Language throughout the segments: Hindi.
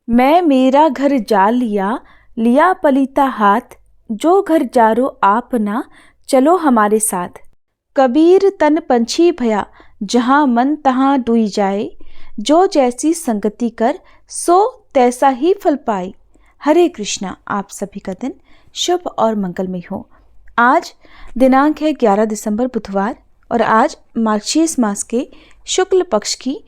मैं मेरा घर जा लिया, लिया पलीता हाथ, जो घर जारो आप ना, चलो हमारे साथ। कबीर तन पंछी भया, जहाँ मन तहाँ डूई जाए, जो जैसी संगति कर, सो तैसा ही फल पाए। हरे कृष्णा। आप सभी का दिन शुभ और मंगलमय हो। आज दिनांक है 11 दिसंबर बुधवार और आज मार्गशीर्ष मास के शुक्ल पक्ष की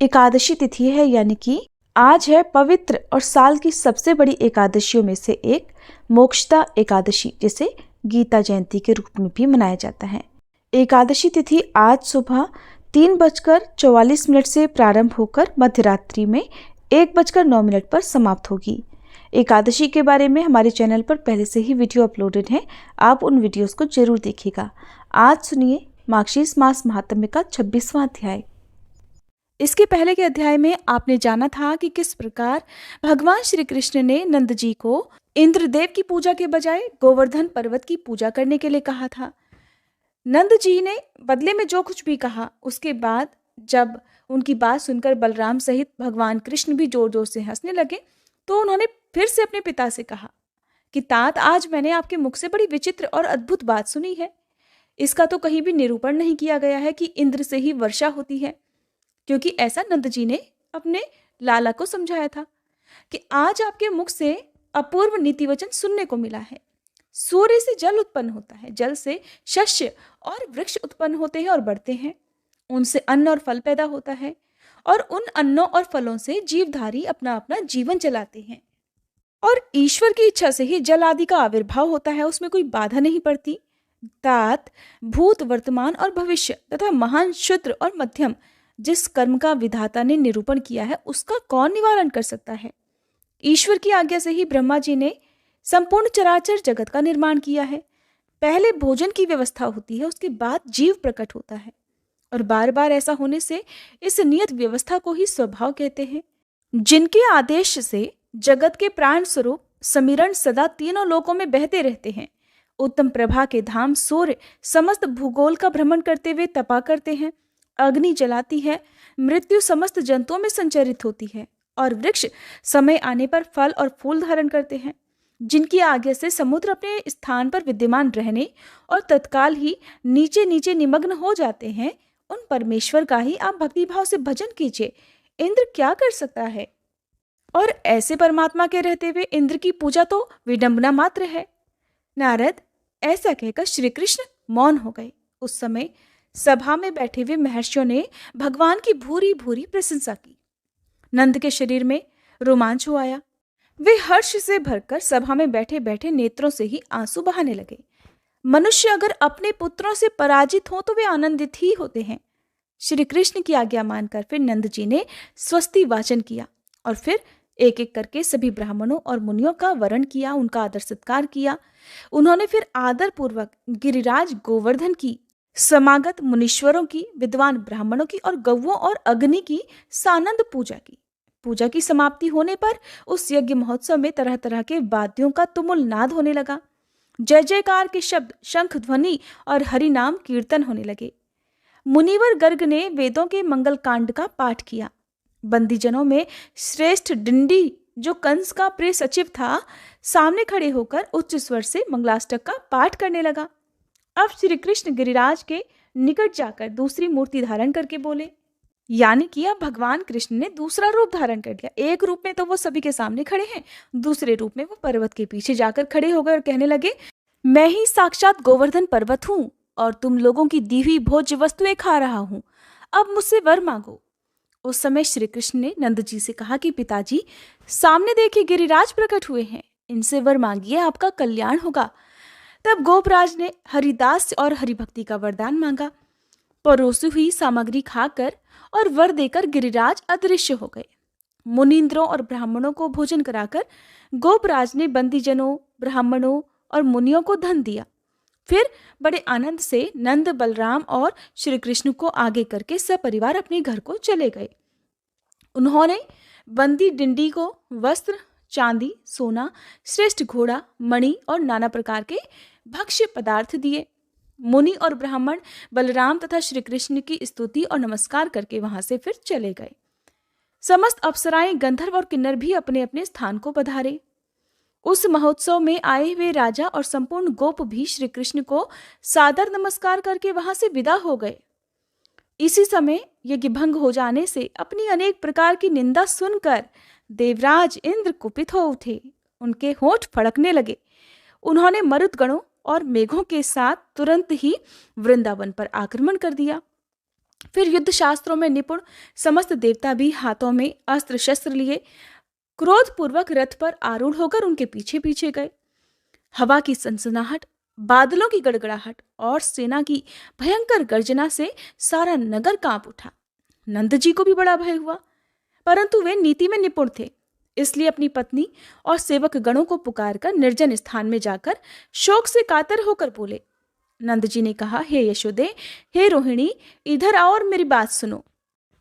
एकादशी तिथि है, यानी कि आज है पवित्र और साल की सबसे बड़ी एकादशियों में से एक मोक्षदा एकादशी, जिसे गीता जयंती के रूप में भी मनाया जाता है। एकादशी तिथि आज सुबह 3:44 से प्रारंभ होकर मध्यरात्रि में 1:09 पर समाप्त होगी। एकादशी के बारे में हमारे चैनल पर पहले से ही वीडियो अपलोडेड है, आप उन वीडियोस को जरूर देखिएगा। आज सुनिए मार्गशीर्ष मास महात्म्य का 26वां अध्याय। इसके पहले के अध्याय में आपने जाना था कि किस प्रकार भगवान श्री कृष्ण ने नंद जी को इंद्रदेव की पूजा के बजाय गोवर्धन पर्वत की पूजा करने के लिए कहा था। नंद जी ने बदले में जो कुछ भी कहा, उसके बाद जब उनकी बात सुनकर बलराम सहित भगवान कृष्ण भी जोर जोर से हंसने लगे, तो उन्होंने फिर से अपने पिता से कहा कि तात, आज मैंने आपके मुख से बड़ी विचित्र और अद्भुत बात सुनी है। इसका तो कहीं भी निरूपण नहीं किया गया है कि इंद्र से ही वर्षा होती है, क्योंकि ऐसा नंद जी ने अपने लाला को समझाया था कि आज आपके मुख से अपूर्व नीति वचन सुनने को मिला है। सूर्य से जल उत्पन्न होता है, जल से शस्य और वृक्ष उत्पन्न होते हैं और बढ़ते हैं, उनसे अन्न और फल पैदा होता है और उन अन्नों और फलों से जीवधारी अपना अपना जीवन चलाते हैं और ईश्वर की इच्छा से ही जल आदि का आविर्भाव होता है, उसमें कोई बाधा नहीं पड़ती। तात, भूत, वर्तमान और भविष्य तथा महान, क्षुद्र और मध्यम जिस कर्म का विधाता ने निरूपण किया है, उसका कौन निवारण कर सकता है। ईश्वर की आज्ञा से ही ब्रह्मा जी ने संपूर्ण चराचर जगत का निर्माण किया है। पहले भोजन की व्यवस्था होती है, उसके बाद जीव प्रकट होता है और बार बार ऐसा होने से इस नियत व्यवस्था को ही स्वभाव कहते हैं। जिनके आदेश से जगत के प्राण स्वरूप समीरण सदा तीनों लोकों में बहते रहते हैं। उत्तम प्रभा के धाम सूर्य समस्त भूगोल का भ्रमण करते हुए तपा करते हैं। अग्नि जलाती है, मृत्यु समस्त जंतुओं में संचरित होती है और वृक्ष समय आने पर फल और फूल धारण करते हैं। जिनकी आज्ञा से समुद्र अपने स्थान पर विद्यमान रहने और तत्काल ही नीचे नीचे निमग्न हो जाते हैं, उन परमेश्वर का ही आप भक्तिभाव से भजन कीजिए। इंद्र क्या कर सकता है? और ऐसे परमात्मा के रहते हुए इंद्र की पूजा तो विडंबना मात्र है। नारद, ऐसा कहकर श्री कृष्ण मौन हो गए। उस समय सभा में बैठे हुए महर्षियों ने भगवान की भूरी भूरी प्रशंसा की। नंद के शरीर में रोमांच हो आया। वे हर्ष से भरकर सभा में बैठे बैठे नेत्रों से ही आंसू बहाने लगे। मनुष्य अगर अपने पुत्रों से पराजित हो तो वे आनंदित ही होते हैं। श्री कृष्ण की आज्ञा मानकर फिर नंद जी ने स्वस्ति वाचन किया और फिर एक एक करके सभी ब्राह्मणों और मुनियों का वरण किया, उनका आदर सत्कार किया। उन्होंने फिर आदर पूर्वक गिरिराज गोवर्धन की, समागत मुनीश्वरों की, विद्वान ब्राह्मणों की और गौओं और अग्नि की सानंद पूजा की। पूजा की समाप्ति होने पर उस यज्ञ महोत्सव में तरह तरह के वाद्यों का तुमुल नाद होने लगा। जय जयकार के शब्द, शंख ध्वनि और हरि नाम कीर्तन होने लगे। मुनिवर गर्ग ने वेदों के मंगल कांड का पाठ किया। बंदीजनों में श्रेष्ठ डिंडी, जो कंस का प्रिय सचिव था, सामने खड़े होकर उच्च स्वर से मंगलाष्टक का पाठ करने लगा। अब श्री कृष्ण गिरिराज के निकट जाकर दूसरी मूर्ति धारण करके बोले, यानी कि अब भगवान कृष्ण ने दूसरा रूप धारण कर लिया। एक रूप में तो वो सभी के सामने खड़े हैं, दूसरे रूप में वो पर्वत के पीछे जाकर खड़े हो गए और कहने लगे, मैं ही साक्षात गोवर्धन पर्वत हूं और तुम लोगों की दी हुई भोज्य वस्तुएं खा रहा हूं। अब मुझसे वर मांगो। उस समय श्री कृष्ण ने नंद जी से कहा कि पिताजी, सामने देखिए गिरिराज प्रकट हुए हैं, इनसे वर मांगिए, आपका कल्याण होगा। तब गोपराज ने हरिदास और हरिभक्ति का वरदान मांगा। परोसी हुई सामग्री खाकर और वर देकर गिरिराज अदृश्य हो गए। मुनींद्रों और ब्राह्मणों को भोजन कराकर गोपराज ने बंदीजनों, ब्राह्मणों और मुनियों को धन दिया। फिर बड़े आनंद से नंद, बलराम और श्री कृष्ण को आगे करके सपरिवार अपने घर को चले गए। उन्होंने बंदी डिंडी को वस्त्र, चांदी, सोना, श्रेष्ठ घोड़ा, मणि और नाना प्रकार के भक्ष्य पदार्थ दिए। मुनि और ब्राह्मण बलराम तथा श्री कृष्ण की स्तुति और नमस्कार करके वहां से फिर चले गए। समस्त अप्सराएं, गंधर्व और किन्नर भी अपने अपने स्थान को पधारे। उस महोत्सव में आए हुए राजा और संपूर्ण गोप भी श्री कृष्ण को सादर नमस्कार करके वहां से विदा हो गए। इसी समय यज्ञ भंग हो जाने से अपनी अनेक प्रकार की निंदा सुनकर देवराज इंद्र कुपित हो उठे। उनके होंठ फड़कने लगे। उन्होंने मरुदगणों और मेघों के साथ तुरंत ही वृंदावन पर आक्रमण कर दिया। फिर युद्ध शास्त्रों में निपुण समस्त देवता भी हाथों में अस्त्र शस्त्र लिए क्रोधपूर्वक रथ पर आरूढ़ होकर उनके पीछे पीछे गए। हवा की सनसनाहट, बादलों की गड़गड़ाहट और सेना की भयंकर गर्जना से सारा नगर कांप उठा। नंद जी को भी बड़ा भय हुआ, परंतु वे नीति में निपुण थे, इसलिए अपनी पत्नी और सेवक गणों को पुकारकर निर्जन स्थान में जाकर शोक से कातर होकर बोले। नंद जी ने कहा, हे यशोदे, हे रोहिणी, इधर आओ और मेरी बात सुनो।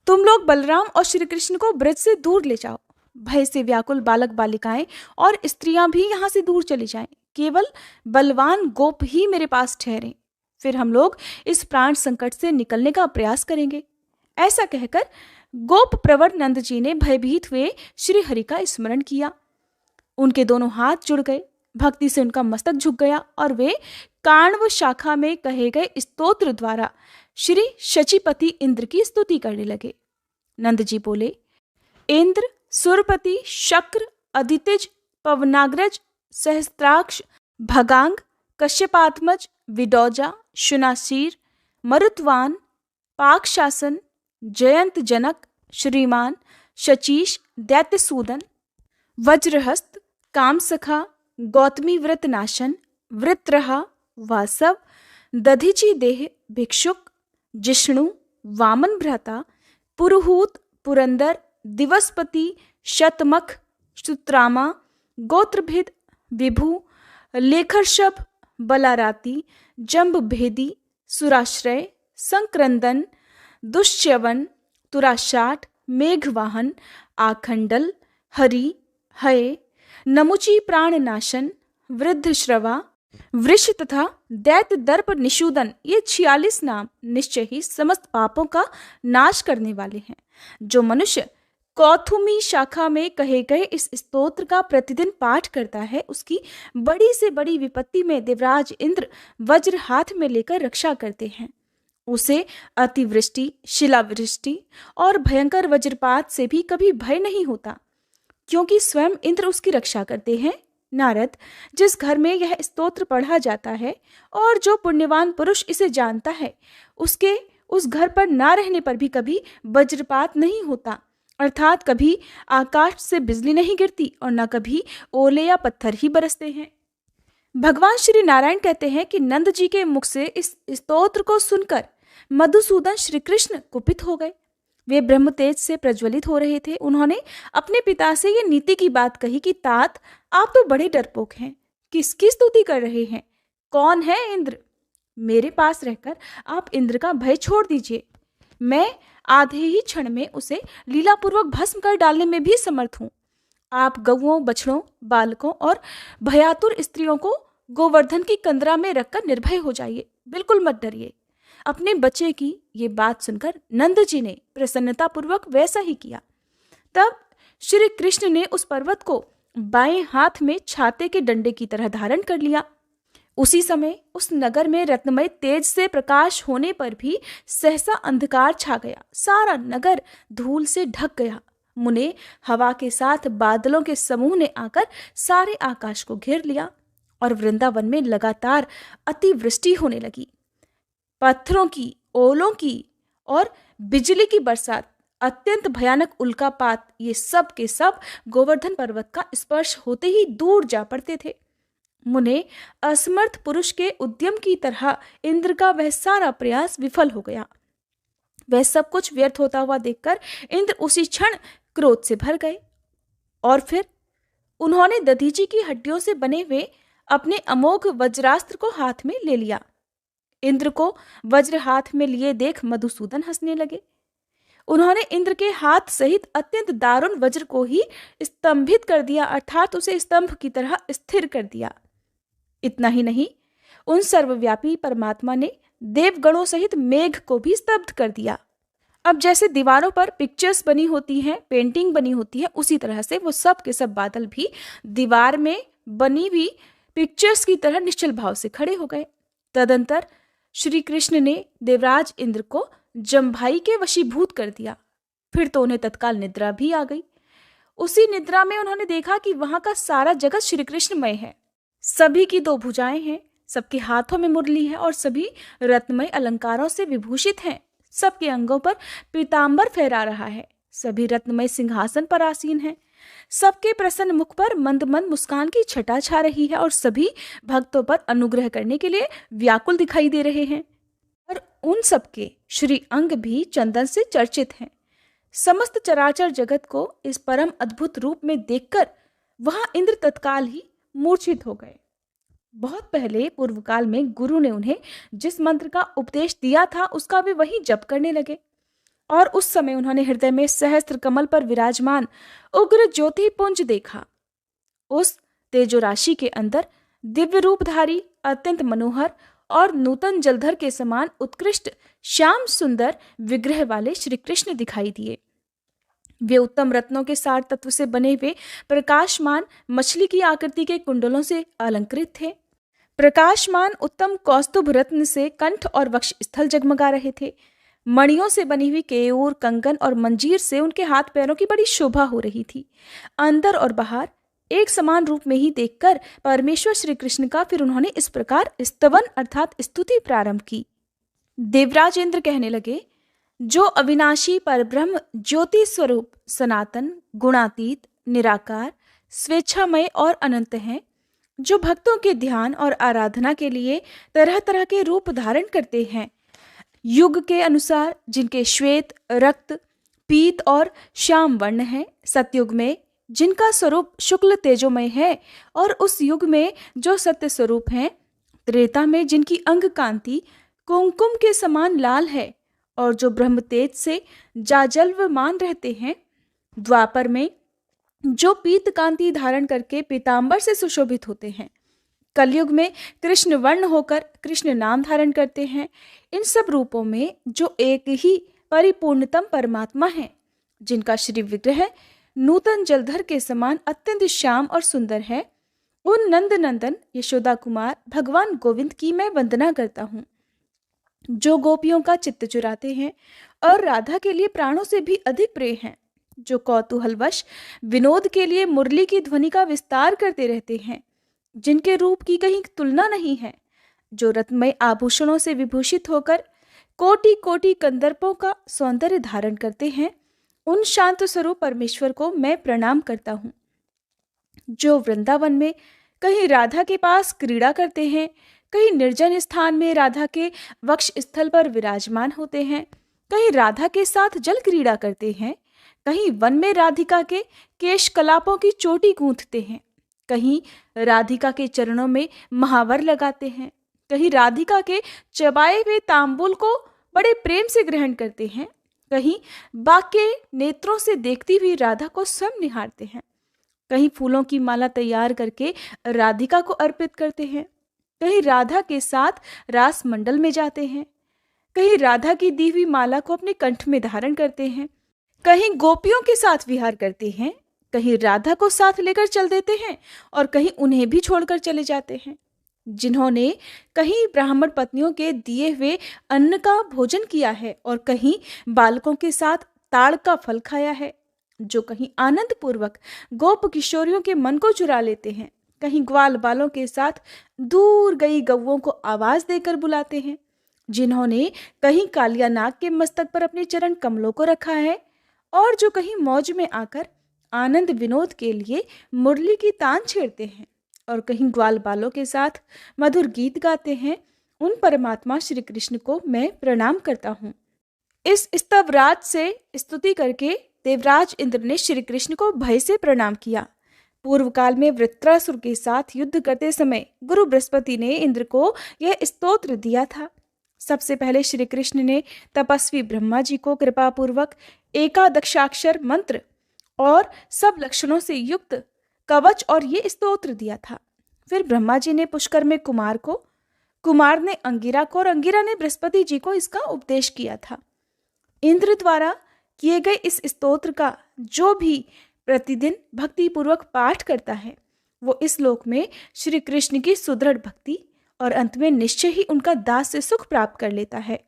तुम लोग बलराम और श्री कृष्ण को ब्रज से दूर ले जाओ। भय से व्याकुल बालक बालिकाएं और स्त्रियां भी यहाँ से दूर चली जाएं। केवल बलवान गोप ही मेरे पास ठहरे, फिर हम लोग इस प्राण संकट से निकलने का प्रयास करेंगे। ऐसा कहकर गोप प्रवर नंद जी ने भयभीत हुए श्री हरि का स्मरण किया। उनके दोनों हाथ जुड़ गए, भक्ति से उनका मस्तक झुक गया और वे काण्व शाखा में कहे गए स्तोत्र द्वारा श्री शचीपति इंद्र की स्तुति करने लगे। नंद जी बोले, इंद्र, सुरपति, शक्र, अदितिज, पवनाग्रज, सहस्त्राक्ष, भगांग, कश्यपात्मज, विडौजा, शुनाशीर, मरुत्वान, पाकशासन, जयंत जनक, श्रीमान, शचीश, दैत्यसूदन, वज्रहस्त, कामसखा, गौतमी व्रत नाशन, वृत्रहा, वासव, दधिची देह, भिक्षुक, जिष्णु, वामन भ्राता, पुरुहूत, पुरंदर, दिवसपति, शतमख, सुत्रामा, गोत्रभिद, विभु, लेखर्षभ, बलाराती, जंब भेदी, सुराश्रय, संक्रंदन, दुष्यवन, तुराशाट, मेघवाहन, आखंडल, हरि, हय, नमुची प्राणनाशन, वृद्धश्रवा, वृष तथा दैत्य दर्प निषूदन, ये 46 नाम निश्चय ही समस्त पापों का नाश करने वाले हैं। जो मनुष्य कौथुमी शाखा में कहे गए इस स्तोत्र का प्रतिदिन पाठ करता है, उसकी बड़ी से बड़ी विपत्ति में देवराज इंद्र वज्र हाथ में लेकर रक्षा करते हैं। उसे अतिवृष्टि, शिलावृष्टि और भयंकर वज्रपात से भी कभी भय नहीं होता, क्योंकि स्वयं इंद्र उसकी रक्षा करते हैं। नारद, जिस घर में यह स्तोत्र पढ़ा जाता है और जो पुण्यवान पुरुष इसे जानता है, उसके उस घर पर ना रहने पर भी कभी वज्रपात नहीं होता, अर्थात कभी आकाश से बिजली नहीं गिरती और न कभी ओले या पत्थर ही बरसते हैं। भगवान श्री नारायण कहते हैं कि नंद जी के मुख से इस स्तोत्र को सुनकर मधुसूदन श्री कृष्ण कुपित हो गए। वे ब्रह्म तेज से प्रज्वलित हो रहे थे। उन्होंने अपने पिता से ये नीति की बात कही कि तात, आप तो बड़े डरपोक हैं, किसकी स्तुति कर रहे हैं? कौन है इंद्र? मेरे पास रहकर आप इंद्र का भय छोड़ दीजिए। मैं आधे ही क्षण में उसे लीलापूर्वक भस्म कर डालने में भी समर्थ हूं। आप गौओं, बछड़ों, बालकों और भयातुर स्त्रियों को गोवर्धन की कंदरा में रखकर निर्भय हो जाइए, बिल्कुल मत डरिए। अपने बच्चे की ये बात सुनकर नंद जी ने प्रसन्नतापूर्वक वैसा ही किया। तब श्री कृष्ण ने उस पर्वत को बाएं हाथ में छाते के डंडे की तरह धारण कर लिया। उसी समय उस नगर में रत्नमय तेज से प्रकाश होने पर भी सहसा अंधकार छा गया। सारा नगर धूल से ढक गया। मुने हवा के साथ बादलों के समूह ने आकर सारे आकाश को घेर लिया और वृंदावन में लगातार अतिवृष्टि होने लगी। पत्थरों की, ओलों की और बिजली की बरसात, अत्यंत भयानक उल्कापात, ये सब के सब गोवर्धन पर्वत का स्पर्श होते ही दूर जा पड़ते थे। मुने असमर्थ पुरुष के उद्यम की तरह इंद्र का वह सारा प्रयास विफल हो गया। वह सब कुछ व्यर्थ होता हुआ देखकर इंद्र उसी क्षण क्रोध से भर गए और फिर उन्होंने दधीची की हड्डियों से बने हुए अपने अमोघ वज्रास्त्र को हाथ में ले लिया। इंद्र को वज्र हाथ में लिए देख मधुसूदन हंसने लगे। उन्होंने इंद्र के हाथ सहित अत्यंत दारुण वज्र को ही स्तंभित कर दिया, अर्थात उसे स्तंभ की तरह स्थिर कर दिया। इतना ही नहीं, उन सर्वव्यापी परमात्मा ने देवगणों सहित मेघ को भी स्तब्ध कर दिया। अब जैसे दीवारों पर पिक्चर्स बनी होती हैं, पेंटिंग बनी होती है, उसी तरह से वो सब के सब बादल भी दीवार में बनी हुई पिक्चर्स की तरह निश्चल भाव से खड़े हो गए। तदंतर श्री कृष्ण ने देवराज इंद्र को जम्भाई के वशीभूत कर दिया। फिर तो उन्हें तत्काल निद्रा भी आ गई। उसी निद्रा में उन्होंने देखा कि वहां का सारा जगत श्री कृष्णमय है। सभी की 2 भुजाएं हैं, सबके हाथों में मुरली है और सभी रत्नमय अलंकारों से विभूषित हैं। सबके अंगों पर पीतांबर फहरा रहा है, सभी रत्नमय सिंहासन पर आसीन हैं। सबके प्रसन्न मुख पर मंद मंद मुस्कान की छटा छा रही है और सभी भक्तों पर अनुग्रह करने के लिए व्याकुल दिखाई दे रहे हैं। और उन सबके श्री अंग भी चंदन से चर्चित हैं। समस्त चराचर जगत को इस परम अद्भुत रूप में देखकर वहां इंद्र तत्काल ही मूर्छित हो गए। बहुत पहले पूर्व काल में गुरु ने उन्हें जिस मंत्र का उपदेश दिया था उसका भी वही जप करने लगे। और उस समय उन्होंने हृदय में सहस्त्र कमल पर विराजमान उग्र ज्योति पुंज देखा। उस तेजो राशि के अंदर दिव्य रूपधारी, अत्यंत मनोहर और नूतन जलधर के समान उत्कृष्ट श्याम सुंदर विग्रह वाले श्री कृष्ण दिखाई दिए। वे उत्तम रत्नों के सार तत्व से बने हुए प्रकाशमान मछली की आकृति के कुंडलों से अलंकृत थे। प्रकाशमान उत्तम कौस्तुभ रत्न से कंठ और वक्ष स्थल जगमगा रहे थे। मणियों से बनी हुई केयूर, कंगन और मंजीर से उनके हाथ पैरों की बड़ी शोभा हो रही थी। अंदर और बाहर एक समान रूप में ही देखकर परमेश्वर श्री कृष्ण का फिर उन्होंने इस प्रकार स्तवन अर्थात स्तुति प्रारंभ की। देवराज इंद्र कहने लगे, जो अविनाशी परब्रह्म ज्योति स्वरूप सनातन, गुणातीत, निराकार, स्वेच्छामय और अनंत हैं, जो भक्तों के ध्यान और आराधना के लिए तरह तरह के रूप धारण करते हैं, युग के अनुसार जिनके श्वेत, रक्त, पीत और श्याम वर्ण हैं, सतयुग में जिनका स्वरूप शुक्ल तेजोमय है और उस युग में जो सत्य स्वरूप हैं, त्रेता में जिनकी अंग कांति कुमकुम के समान लाल है और जो ब्रह्म तेज से जाजल्वमान रहते हैं, द्वापर में जो पीत कांति धारण करके पीतांबर से सुशोभित होते हैं, कलयुग में कृष्ण वर्ण होकर कृष्ण नाम धारण करते हैं, इन सब रूपों में जो एक ही परिपूर्णतम परमात्मा है, जिनका श्री विग्रह नूतन जलधर के समान अत्यंत श्याम और सुंदर है, उन नंद नंदन यशोदा कुमार भगवान गोविंद की मैं वंदना करता हूँ, जो गोपियों का चित्त चुराते हैं और राधा के लिए प्राणों से भी अधिक प्रिय हैं, जो कौतूहलवश विनोद के लिए मुरली की ध्वनि का विस्तार करते रहते हैं, जिनके रूप की कहीं तुलना नहीं है, जो रत्नमय आभूषणों से विभूषित होकर कोटि कोटि कंदर्पों का सौंदर्य धारण करते हैं, उन शांत स्वरूप परमेश्वर को मैं प्रणाम करता हूँ। जो वृंदावन में कहीं राधा के पास क्रीड़ा करते हैं, कहीं निर्जन स्थान में राधा के वक्ष स्थल पर विराजमान होते हैं, कहीं राधा के साथ जल क्रीड़ा करते हैं, कहीं वन में राधिका के केश कलापों की चोटी गूंथते हैं, कहीं राधिका के चरणों में महावर लगाते हैं, कहीं राधिका के चबाए हुए तांबूल को बड़े प्रेम से ग्रहण करते हैं, कहीं बाके नेत्रों से देखती हुई राधा को स्वयं निहारते हैं, कहीं फूलों की माला तैयार करके राधिका को अर्पित करते हैं, कहीं राधा के साथ रास मंडल में जाते हैं, कहीं राधा की दी हुई माला को अपने कंठ में धारण करते हैं, कहीं गोपियों के साथ विहार करते हैं, कहीं राधा को साथ लेकर चल देते हैं और कहीं उन्हें भी छोड़कर चले जाते हैं। जिन्होंने कहीं ब्राह्मण पत्नियों के दिए हुए अन्न का भोजन किया है और कहीं बालकों के साथ ताड़ का फल खाया है, जो कहीं आनंद पूर्वक गोप किशोरियों के मन को चुरा लेते हैं, कहीं ग्वाल बालों के साथ दूर गई गौओं को आवाज देकर बुलाते हैं, जिन्होंने कहीं कालिया नाग के मस्तक पर अपने चरण कमलों को रखा है और जो कहीं मौज में आकर आनंद विनोद के लिए मुरली की तान छेड़ते हैं और कहीं ग्वाल बालों के साथ मधुर गीत गाते हैं, उन परमात्मा श्री कृष्ण को मैं प्रणाम करता हूँ। इस स्तवराज से स्तुति करके देवराज इंद्र ने श्री कृष्ण को भय से प्रणाम किया। पूर्व काल में वृत्रासुर के साथ युद्ध करते समय गुरु बृहस्पति ने इंद्र को यह स्तोत्र दिया था। सबसे पहले श्री कृष्ण ने तपस्वी ब्रह्मा जी को कृपा पूर्वक एकादशाक्षर मंत्र और सब लक्षणों से युक्त कवच और ये स्तोत्र दिया था। फिर ब्रह्मा जी ने पुष्कर में कुमार को, कुमार ने अंगिरा को और अंगिरा ने बृहस्पति जी को इसका उपदेश किया था। इंद्र द्वारा किए गए इस स्तोत्र का जो भी प्रतिदिन भक्ति पूर्वक पाठ करता है वो इस लोक में श्री कृष्ण की सुदृढ़ भक्ति और अंत में निश्चय ही उनका दास से सुख प्राप्त कर लेता है।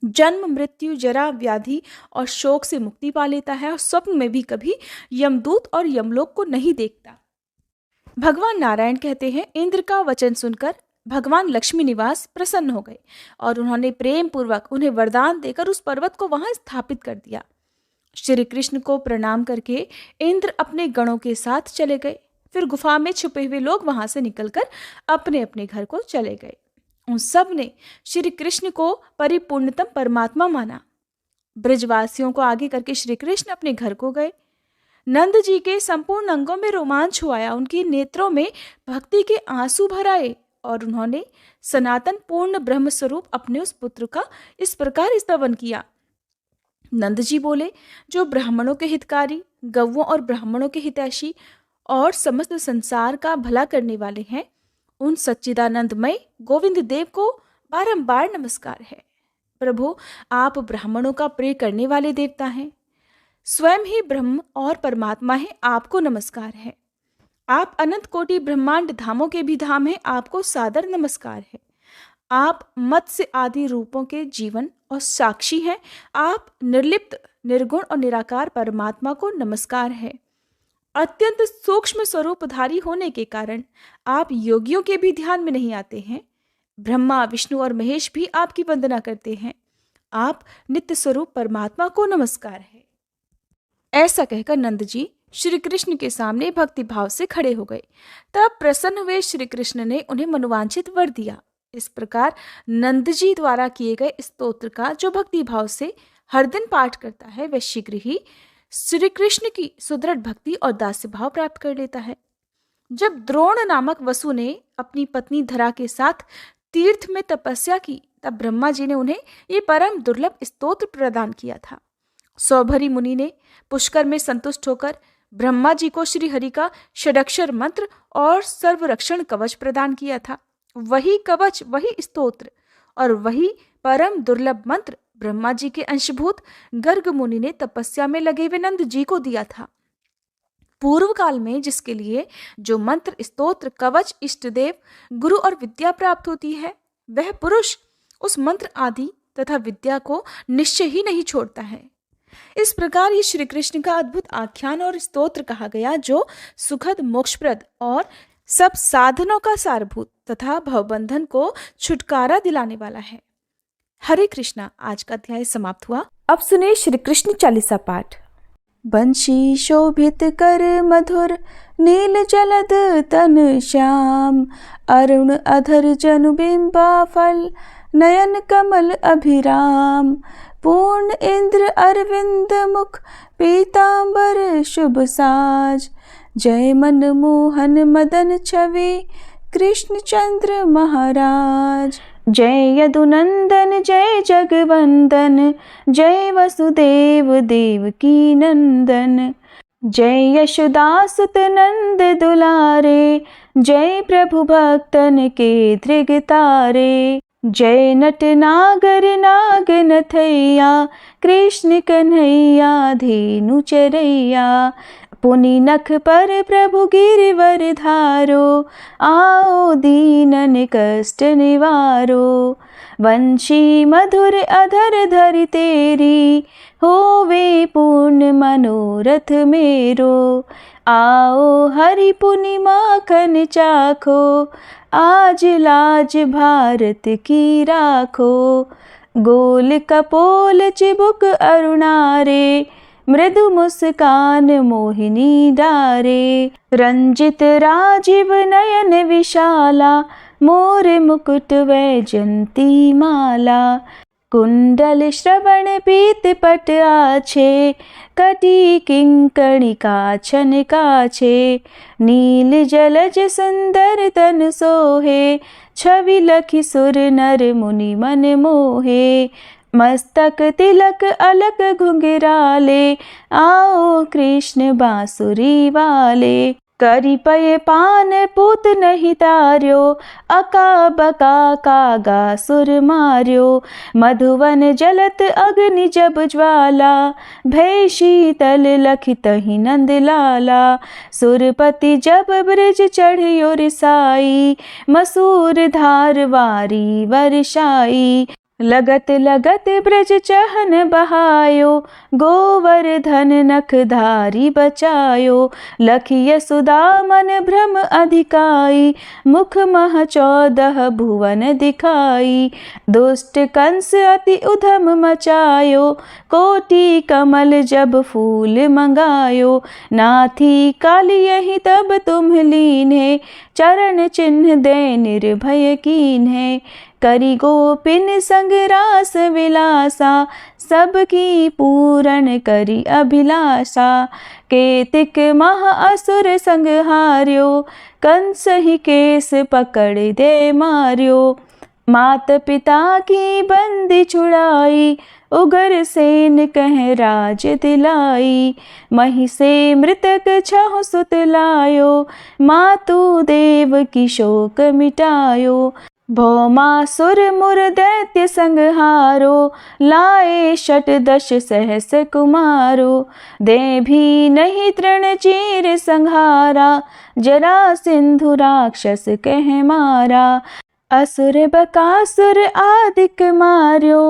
जन्म मृत्यु जरा व्याधि और शोक से मुक्ति पा लेता है और स्वप्न में भी कभी यमदूत और यमलोक को नहीं देखता। भगवान नारायण कहते हैं, इंद्र का वचन सुनकर भगवान लक्ष्मी निवास प्रसन्न हो गए और उन्होंने प्रेम पूर्वक उन्हें वरदान देकर उस पर्वत को वहां स्थापित कर दिया। श्री कृष्ण को प्रणाम करके इंद्र अपने गणों के साथ चले गए। फिर गुफा में छुपे हुए लोग वहां से निकलकर अपने अपने घर को चले गए। उन सब ने श्री कृष्ण को परिपूर्णतम परमात्मा माना। ब्रजवासियों को आगे करके श्री कृष्ण अपने घर को गए। नंद जी के संपूर्ण अंगों में रोमांच हुआ, उनकी नेत्रों में भक्ति के आंसू भर आए और उन्होंने सनातन पूर्ण ब्रह्म स्वरूप अपने उस पुत्र का इस प्रकार स्तवन किया। नंद जी बोले, जो ब्राह्मणों के हितकारी, गौओं और ब्राह्मणों के हितैषी और समस्त संसार का भला करने वाले हैं, उन सच्चिदानंदमय गोविंद देव को बारंबार नमस्कार है। प्रभु, आप ब्राह्मणों का प्रिय करने वाले देवता हैं, स्वयं ही ब्रह्म और परमात्मा है, आपको नमस्कार है। आप अनंत कोटि ब्रह्मांड धामों के भी धाम हैं, आपको सादर नमस्कार है। आप मत्स्य आदि रूपों के जीवन और साक्षी हैं, आप निर्लिप्त निर्गुण और निराकार परमात्मा को नमस्कार है। अत्यंत सूक्ष्म स्वरूपधारी होने के कारण आप योगियों के भी ध्यान में नहीं आते हैं। ब्रह्मा विष्णु और महेश भी आपकी वंदना करते हैं। आप नित्य स्वरूप परमात्मा को नमस्कार है। ऐसा कहकर नंद जी श्री कृष्ण के सामने भक्ति भाव से खड़े हो गए। तब प्रसन्न हुए श्री कृष्ण ने उन्हें मनोवांछित वर दिया। इस प्रकार नंद जी द्वारा किए गए स्तोत्र का जो भक्ति भाव से हर दिन पाठ करता है वह शीघ्र ही श्री कृष्ण की सुदृढ़ भक्ति और दास्य भाव प्राप्त कर लेता है। जब द्रोण नामक वसु ने अपनी पत्नी धरा के साथ तीर्थ में तपस्या की, तब ब्रह्मा जी ने उन्हें ये परम दुर्लभ स्तोत्र प्रदान किया था। सौभरी मुनि ने पुष्कर में संतुष्ट होकर ब्रह्मा जी को श्री हरि का षडक्षर मंत्र और सर्वरक्षण कवच प्रदान किया था। वही कवच, वही स्तोत्र और वही परम दुर्लभ मंत्र ब्रह्मा जी के अंशभूत गर्ग मुनि ने तपस्या में लगे हुए नंद जी को दिया था। पूर्व काल में जिसके लिए जो मंत्र, स्तोत्र, कवच, इष्टदेव, गुरु और विद्या प्राप्त होती है, वह पुरुष उस मंत्र आदि तथा विद्या को निश्चय ही नहीं छोड़ता है। इस प्रकार ये श्री कृष्ण का अद्भुत आख्यान और स्तोत्र कहा गया, जो सुखद, मोक्षप्रद और सब साधनों का सारभूत तथा भवबंधन को छुटकारा दिलाने वाला है। हरे कृष्णा। आज का अध्याय समाप्त हुआ। अब सुने श्री कृष्ण चालीसा पाठ। बंशी शोभित कर मधुर, नील जलद तन श्याम, अरुण अधर जनु बिंबा फल, नयन कमल अभिराम, पूर्ण इंद्र अरविंद मुख, पीतांबर शुभ साज, जय मन मोहन मदन छवि, कृष्ण चंद्र महाराज। जय यदुनंदन जय जगवंदन, जय वसुदेव देवकी नंदन, जय यशोदासुत नंद दुलारे, जय प्रभु भक्तन के धृग तारे, जय नट नागर नाग नथैया, कृष्ण कन्हैया धेनु चरैया, पुनि नख पर प्रभु गिरिवर धारो, आओ दीनन कष्ट निवारो, वंशी मधुर अधर धरि तेरी, होवे पूर्ण मनोरथ मेरो, आओ हरि पुनि माखन चाखो, आज लाज भारत की राखो, गोल कपोल चिबुक अरुणारे, मृदु मुस्कान मोहिनी डारे, रंजित राजीव नयन विशाला, मोर मुकुट वैजंती माला, कुंडल श्रवण पीत पट आछे, कटी किंकणी काछन काछे, नील जलज सुंदर तन सोहे, छवि लखि सुर नर मुनि मन मोहे, मस्तक तिलक अलक घुंघराले, आओ कृष्ण बांसुरी वाले, करी पय पान पूत नहीं तार्यो, अका बका कागा सुर मार्यो। मधुवन जलत अग्नि जब ज्वाला, भय शीतल लखितहि नंद लाला। सुरपति जब ब्रज चढ़ियो रिसाई, मसूर धार वारी वर्षाई। लगत लगत ब्रज चहन बहायो, गोवर्धन नखधारी बचायो। लखी यशोदा मन भ्रम अधिकाई, मुख मह 14 भुवन दिखाई। दुष्ट कंस अति उधम मचायो, कोटि कमल जब फूल मंगायो। नाथी काली यही तब तुम लीन्हे, चरण चिन्ह दे निर्भय कीन्हे। करी गोपिन संग रास विलासा, सबकी पूरण करी अभिलाषा। केतिक महा असुर संग हार्यो, कंस ही केस पकड़ दे मार्यो। मात पिता की बंदी छुड़ाई, उगर सेन कह राज दिलाई। मही से मृतक 6 सुत लायो, मातु देव की शोक मिटायो। भौमासुर मुर दैत्य संहारो, लाए 10 सहस कुमारो। दे भी नहीं तृण चीर संहारा, जरा सिंधु राक्षस कह मारा। असुर बकासुर आदिक मार्यो,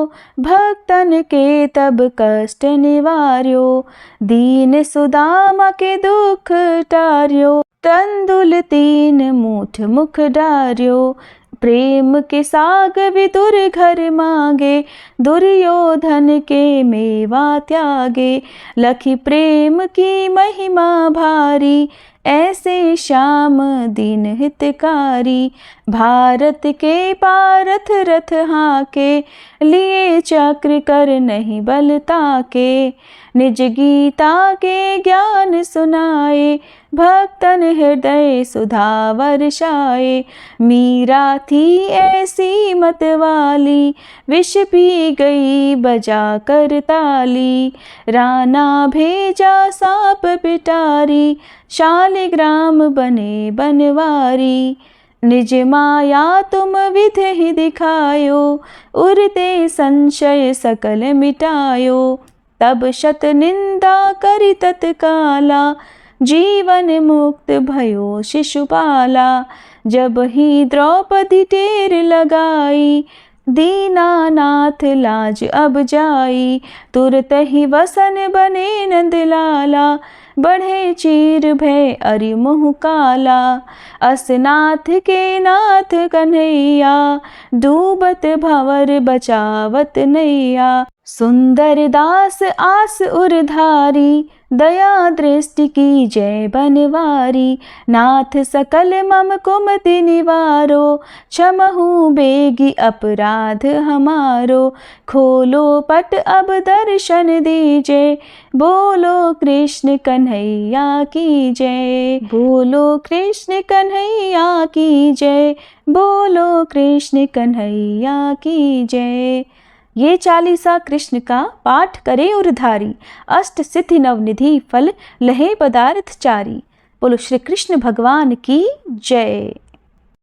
भक्तन के तब कष्ट निवार्यो। दीन सुदामा के दुख टार्यो, तंदुल 3 मूठ मुख डार्यो। प्रेम के साग विदुर घर मांगे, दुर्योधन के मेवा त्यागे। लखी प्रेम की महिमा भारी, ऐसे श्याम दीन हितकारी। भारत के पारथ रथ हाके, लिए चक्र कर नहीं बल ताके। निज गीता के ज्ञान सुनाए, भक्तन हृदय सुधा वर्षाए। मीरा थी ऐसी मत वाली, विष पी गई बजा कर ताली। राना भेजा सांप पिटारी, शालिग्राम बने बनवारी। निज माया तुम विधि ही दिखायो, उरते संशय सकल मिटायो। तब शत निंदा करी तत्काला, जीवन मुक्त भयो शिशुपाला। जब ही द्रौपदी टेर लगाई, दीनानाथ लाज अब जाई। तुरत ही वसन बने नंदलाला, बढ़े चीर भय अरि मुँह काला। असनाथ के नाथ कन्हैया, डूबत भंवर बचावत नैया। सुंदर दास आस उरधारी, दया दृष्टि की जय बनवारी। नाथ सकल मम कुमति निवारो, क्षमहु बेगी अपराध हमारो। खोलो पट अब दर्शन दीजे, बोलो कृष्ण कन्हैया की जय। बोलो कृष्ण कन्हैया की जय, बोलो कृष्ण कन्हैया की जय। ये 40 कृष्ण का पाठ करे उरधारी, अष्ट सिद्धि नवनिधि फल लहे पदार्थ चारी। बोलो श्री कृष्ण भगवान की जय।